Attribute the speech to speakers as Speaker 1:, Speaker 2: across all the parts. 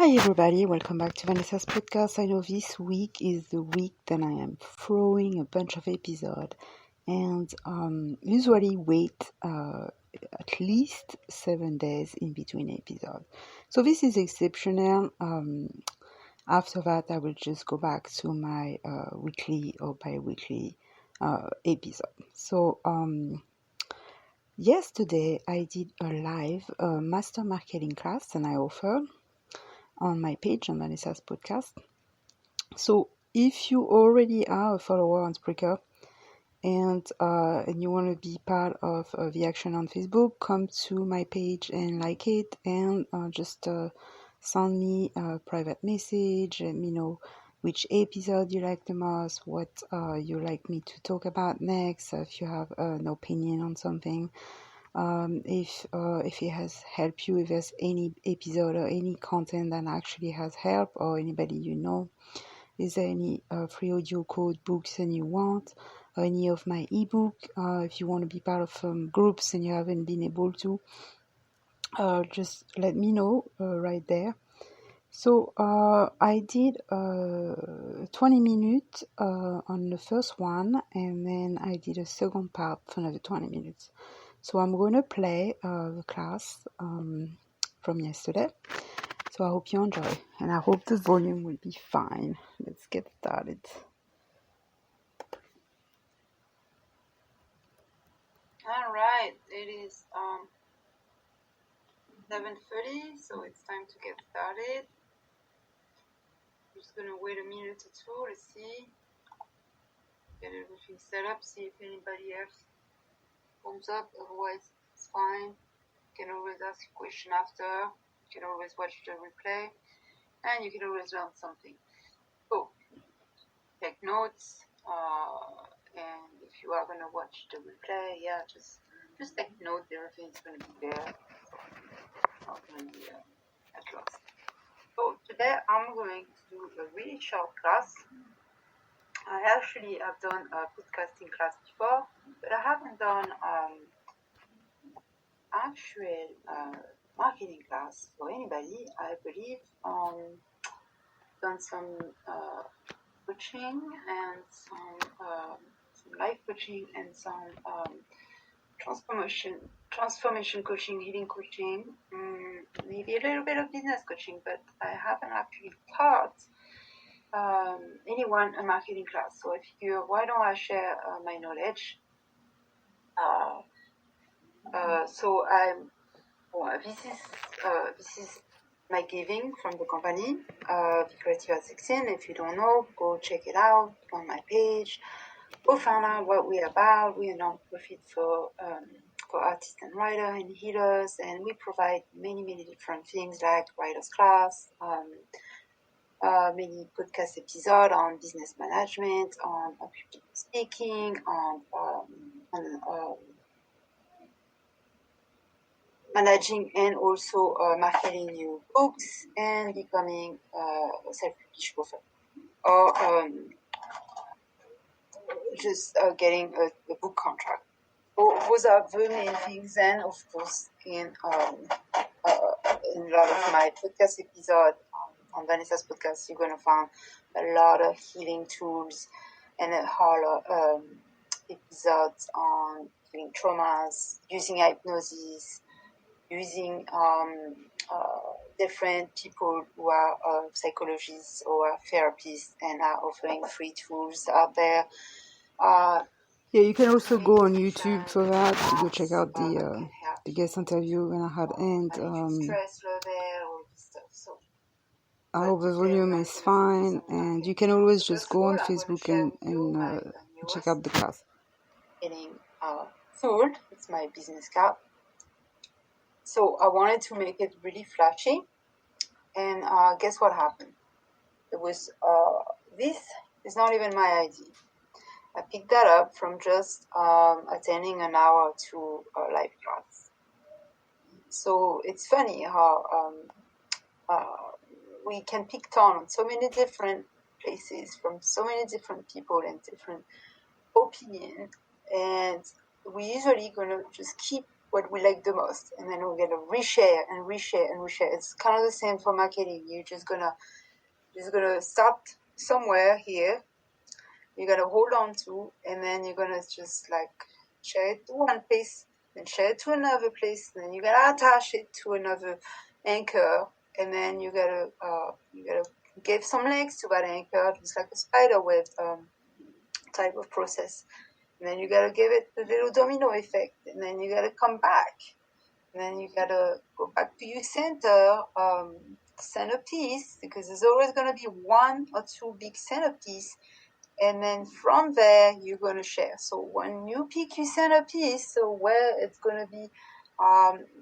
Speaker 1: Hi everybody, welcome back to Vanessa's podcast. I know this week is the week that I am throwing a bunch of episodes and usually wait at least 7 days in between episodes. So this is exceptional. After that I will just go back to my weekly or bi-weekly episode. So yesterday I did a live master marketing class and I offered on my page on Vanessa's podcast. So if you already are a follower on Spreaker and you want to be part of the action on Facebook, come to my page and like it and just send me a private message. Let me know which episode you like the most, what you like me to talk about next, if you have an opinion on something. If it has helped you, if there's any episode or any content that actually has helped, or anybody you know, is there any free audio code books and you want, or any of my ebook, if you want to be part of some groups and you haven't been able to, just let me know right there. So I did 20 minutes on the first one, and then I did a second part for another 20 minutes. So I'm going to play the class from yesterday. So I hope you enjoy, and I hope the volume will be fine. Let's get started.
Speaker 2: All right, it is 11:30, so it's time to get started. I'm just gonna wait a minute or two. Let's see, get everything set up, see if anybody else comes up. Otherwise, it's fine. You can always ask a question after. You can always watch the replay, and you can always learn something. So, take notes. And if you are gonna watch the replay, just take note. Everything's gonna be there. Not gonna be at lost. So today I'm going to do a really short class. I actually have done a podcasting class before, but I haven't done actual marketing class for anybody. I believe done some coaching and some life coaching and some transformation coaching, healing coaching, maybe a little bit of business coaching, but I haven't actually taught anyone a marketing class. So I figure, why don't I share my knowledge? This is my giving from the company, Be Creative at 16. If you don't know, go check it out on my page. Go find out what we're about. We are a non-profit for artists and writers and healers, and we provide many different things like writer's class, many podcast episodes on business management, on public speaking, on managing and also marketing new books and becoming a self-published author, or just getting a book contract. Those are the main things. And of course, in a lot of my podcast episodes on Vanessa's podcast, you're going to find a lot of healing tools and a whole episodes on healing traumas, using hypnosis, using different people who are psychologists or therapists and are offering free tools out there.
Speaker 1: Yeah, you can also go on YouTube for that to go check out the guest interview when I had, and I hope the volume is fine, and you can always just go on Facebook and check out the class.
Speaker 2: Getting food, it's my business card. So I wanted to make it really flashy, and guess what happened? It was this is not even my idea. I picked that up from just attending an hour or two live class. So it's funny how we can pick on so many different places from so many different people and different opinions, and we usually gonna just keep what we like the most, and then we're gonna reshare and reshare and reshare. It's kind of the same for marketing. You're just gonna start somewhere here. You're gonna hold on to, and then you're gonna just like share it to one place, then share it to another place, then you gotta attach it to another anchor, and then you gotta give some links to that anchor, just like a spider web type of process. And then you gotta give it a little domino effect, and then you gotta come back, and then you gotta go back to your centerpiece, because there's always gonna be one or two big centerpiece, and then from there you're gonna share. So when you pick your centerpiece, so where it's gonna be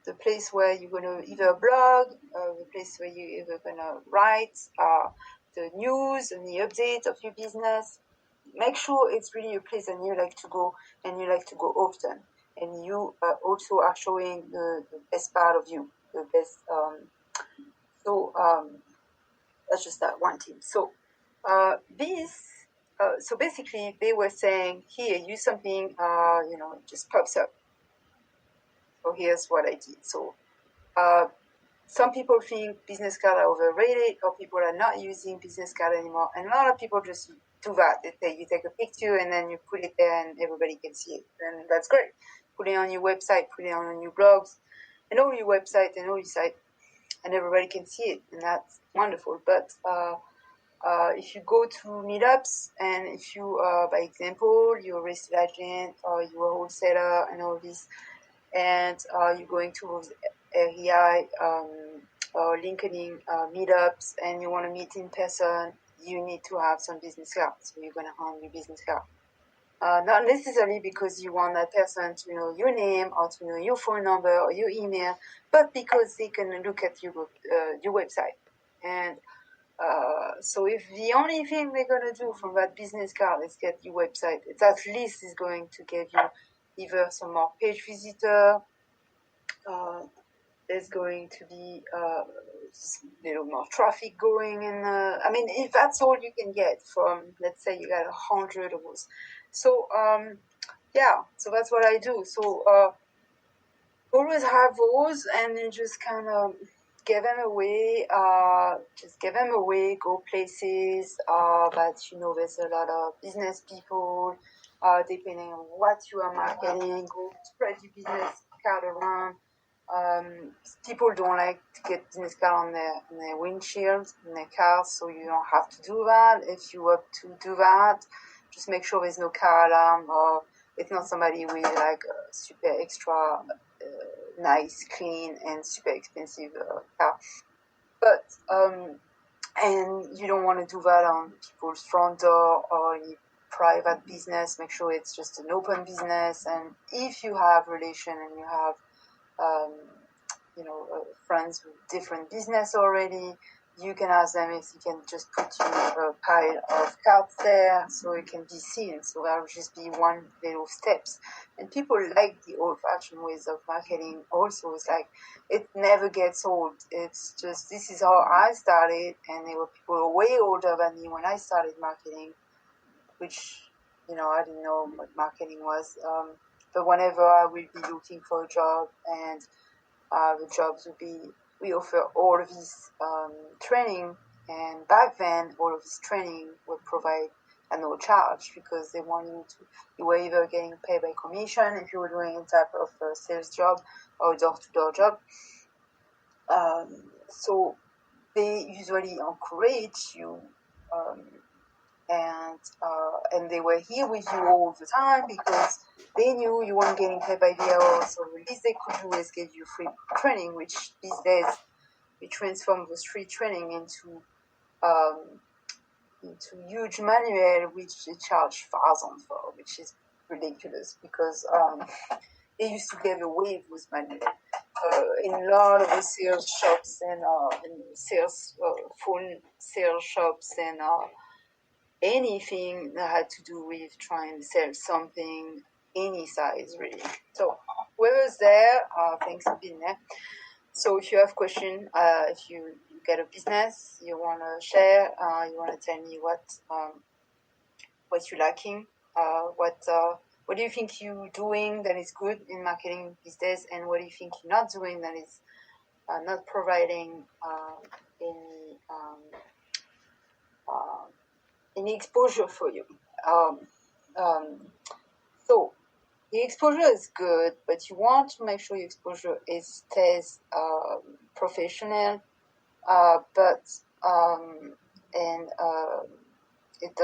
Speaker 2: the place where you're gonna either blog, the place where you're either gonna write the news and the update of your business. Make sure it's really a place that you like to go, and you like to go often, and you also are showing the best part of you, the best. That's just that one team. So so basically they were saying, here, use something, it just pops up. So here's what I did. So some people think business cards are overrated, or people are not using business card anymore, and a lot of people just do that. You take a picture and then you put it there and everybody can see it, and that's great. Put it on your website, put it on your blogs, and all your website and all your site, and everybody can see it, and that's wonderful. But if you go to meetups, and if you, by example, you're a real estate agent or you're a wholesaler and all this, and you're going to those REI or LinkedIn meetups, and you want to meet in person, you need to have some business cards. So you're going to hand your business card. Not necessarily because you want that person to know your name or to know your phone number or your email, but because they can look at your website. And so if the only thing they're going to do from that business card is get your website, it at least is going to give you either some more page visitor, there's going to be a little more traffic going in. If that's all you can get from, let's say you got 100 of those. So, so that's what I do. So always have those, and then just kind of give them away. Go places that there's a lot of business people. Depending on what you are marketing, go spread your business card around. People don't like to get business card on their windshield in their cars, so you don't have to do that. If you want to do that, just make sure there's no car alarm, or it's not somebody with like a super extra nice, clean, and super expensive car. But and you don't want to do that on people's front door or any private business. Make sure it's just an open business. And if you have relation and you have friends with different business already, you can ask them if you can just put you a pile of cards there so it can be seen. So that will just be one little steps. And people like the old-fashioned ways of marketing also. It's like, it never gets old. It's just, this is how I started, and there were people way older than me when I started marketing, which, I didn't know what marketing was. But whenever I will be looking for a job, and the jobs would be, we offer all of this training, and back then all of this training would provide at no charge, because they want you were either getting paid by commission if you were doing a type of sales job or door-to-door job. So they usually encourage you, and they were here with you all the time because they knew you weren't getting paid by the hour. So the least they could do is give you free training, which these days we transform those free training into huge manual, which they charge thousands for, which is ridiculous, because they used to give away with manual in a lot of the sales shops and sales phone sales shops and anything that had to do with trying to sell something, any size really. So whoever's there, thanks for being there. So if you have questions, if you get a business, you want to share, you want to tell me what you're lacking, what what do you think you're doing that is good in marketing these days, and what do you think you're not doing that is not providing any exposure for you. So the exposure is good, but you want to make sure your exposure stays professional, but it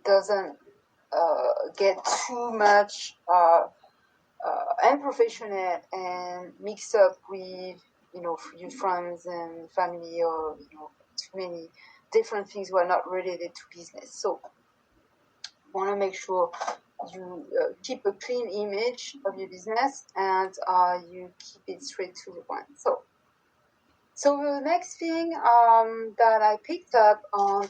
Speaker 2: doesn't get too much unprofessional and mix up with your friends and family, or too many different things were not related to business. So you want to make sure you keep a clean image of your business, and you keep it straight to the point. So the next thing that I picked up on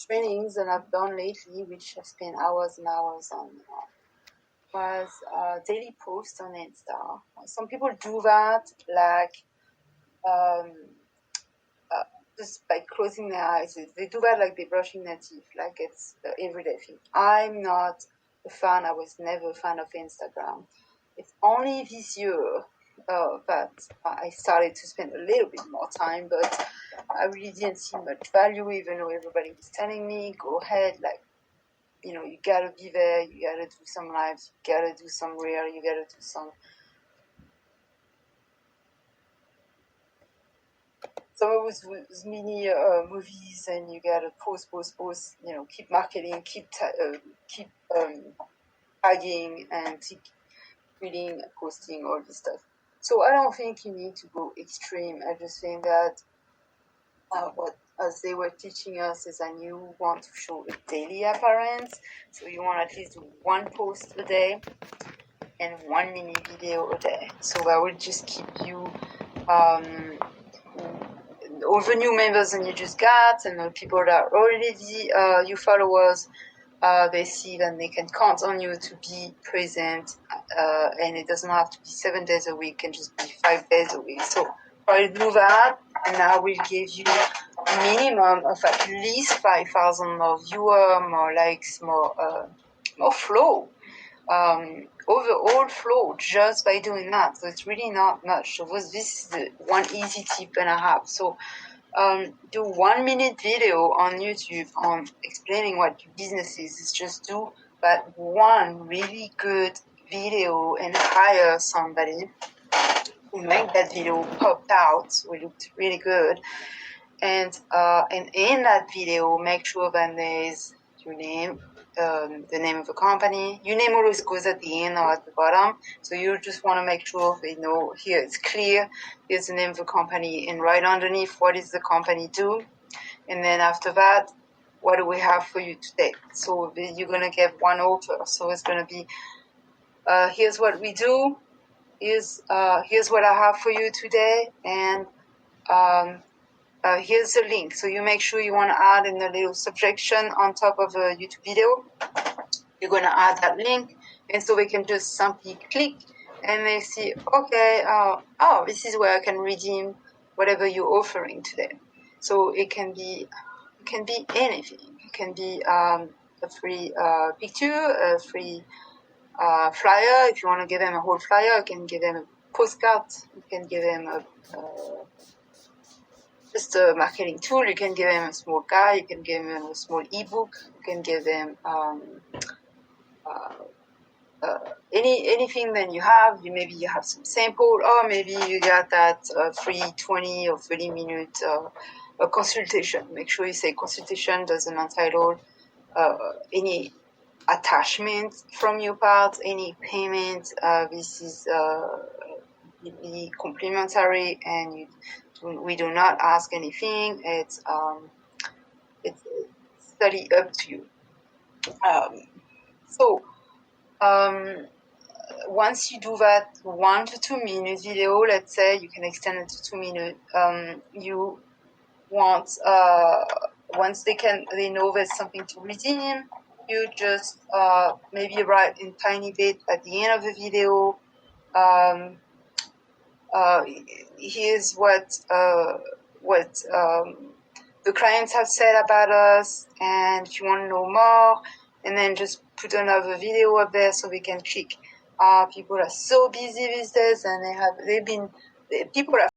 Speaker 2: trainings that I've done lately, which I spent hours and hours on, was daily posts on Insta. Some people do that like just by closing their eyes. They do that like they're brushing their teeth, like it's the everyday thing. I'm not a fan. I was never a fan of Instagram. It's only this year that I started to spend a little bit more time, but I really didn't see much value, even though everybody was telling me, go ahead, like, you gotta be there, you gotta do some lives, you gotta do some reel, you gotta do some of those mini movies, and you gotta post, keep marketing, keep tagging, and keep reading, posting, all this stuff. So I don't think you need to go extreme. I just think that as they were teaching us is that you want to show a daily appearance. So you want at least one post a day and one mini video a day. So that will just keep you all the new members that you just got, and the people that are already your followers, they see that they can count on you to be present, and it doesn't have to be 7 days a week, it can just be 5 days a week. So try to do that, and I will give you a minimum of at least 5,000 more viewers, more likes, more flow, overall flow, just by doing that. So it's really not much. So this is the one easy tip that I have. So do 1 minute video on YouTube on explaining what your business is. It's just do that one really good video and hire somebody who make that video pop out, so it looked really good. And in that video, make sure that there's your name, the name of the company. Your name always goes at the end or at the bottom. So you just want to make sure they know here it's clear. Here's the name of the company, and right underneath, what does the company do? And then after that, what do we have for you today? So you're going to get one offer. So it's going to be, here's what we do. Here's what I have for you today. And here's the link. So you make sure you want to add in a little subjection on top of a YouTube video. You're going to add that link, and so they can just simply click, and they see, okay, this is where I can redeem whatever you're offering today. So it can be anything. It can be a free picture, a free flyer. If you want to give them a whole flyer, you can give them a postcard. You can give them just a marketing tool. You can give them a small guide. You can give them a small ebook. You can give them anything that you have. Maybe you have some sample, or maybe you got that free 20 or 30 minute consultation. Make sure you say consultation doesn't entitle any attachment from your part, any payment. This is really complimentary, and we do not ask anything. It's totally up to you. Once you do that 1 to 2 minute video, let's say you can extend it to 2 minutes. You want once they know there's something to redeem, you just maybe write in tiny bit at the end of the video. Here's what the clients have said about us, and if you want to know more, and then just put another video up there so we can click. People are so busy these days, and people are